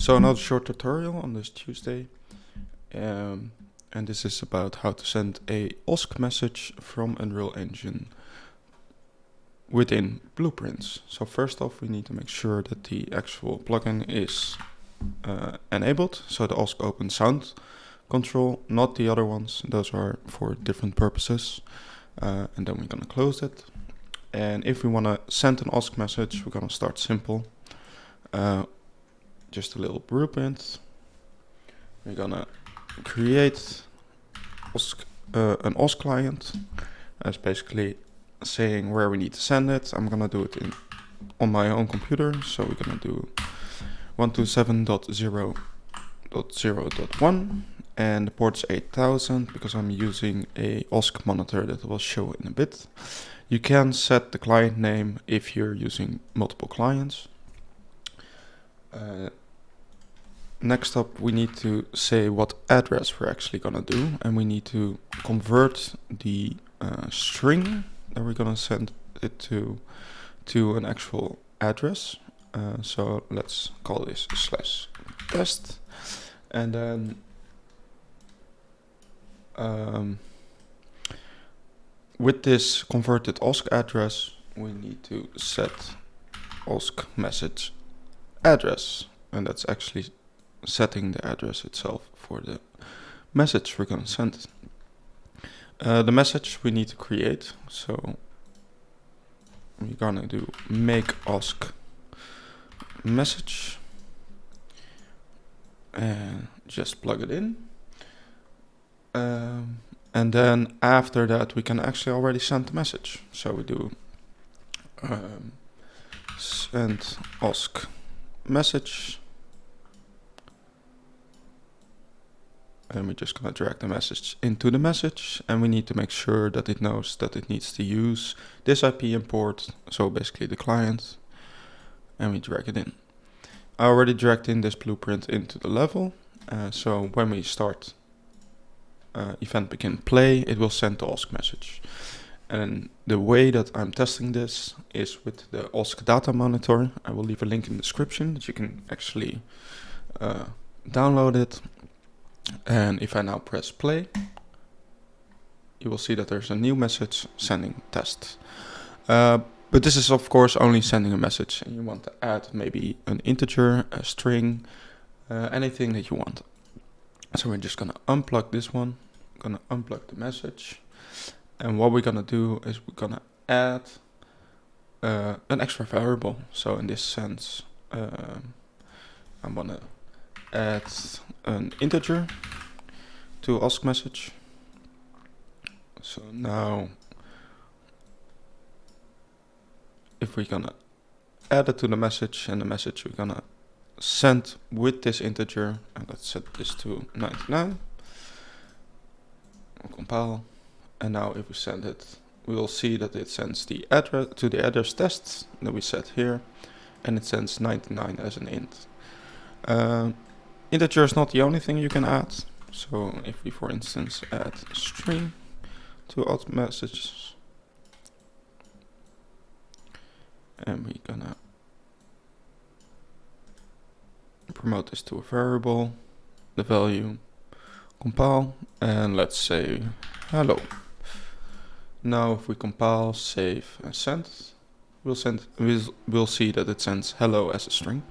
So another short tutorial on this Tuesday, and this is about how to send a OSC message from Unreal Engine within blueprints. So first off, we need to make sure that the actual plugin is enabled, so the OSC open sound control, not the other ones. Those are for different purposes. And then we're gonna close it. And if we wanna send an OSC message, we're gonna start simple. Just a little blueprint. We're gonna create an OSC client. That's basically saying where we need to send it. I'm gonna do it on my own computer. So we're gonna do 127.0.0.1 and the port is 8000 because I'm using a OSC monitor that will show in a bit. You can set the client name if you're using multiple clients. Next up, we need to say what address we're actually gonna do, and we need to convert the string that we're gonna send it to an actual address. So let's call this /test, and then with this converted OSC address, we need to set OSC message address, and that's actually setting the address itself for the message we're going to send. The message we need to create, so we're going to do make OSC message and just plug it in. And then after that we can actually already send the message. So we do send OSC message, and we're just gonna drag the message into the message, and we need to make sure that it knows that it needs to use this IP import, so basically the client, and we drag it in. I already dragged in this blueprint into the level, so when we start event begin play, it will send the OSC message. And the way that I'm testing this is with the OSC data monitor. I will leave a link in the description that you can actually download it. And if I now press play, you will see that there's a new message sending test. But this is of course only sending a message, and you want to add maybe an integer, a string, anything that you want. So we're just gonna unplug this one, gonna unplug the message. And what we're gonna do is we're gonna add an extra variable. So in this sense, I'm gonna add an integer to OSC message. So now, if we're gonna add it to the message, and the message we're gonna send with this integer, and let's set this to 99. We'll compile. And now if we send it, we will see that it sends the address to the address test that we set here, and it sends 99 as an int. Integer is not the only thing you can add. So if we, for instance, add string to OSC messages, and we're gonna promote this to a variable, the value, compile, and let's say hello. Now if we compile, save, and send, we'll see that it sends hello as a string.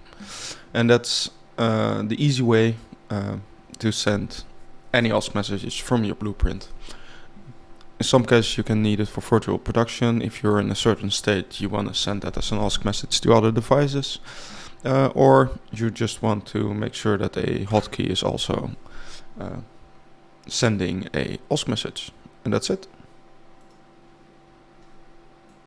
And that's the easy way to send any OSC messages from your blueprint. In some cases you can need it for virtual production. If you're in a certain state, you want to send that as an OSC message to other devices. Or you just want to make sure that a hotkey is also sending a OSC message. And that's it.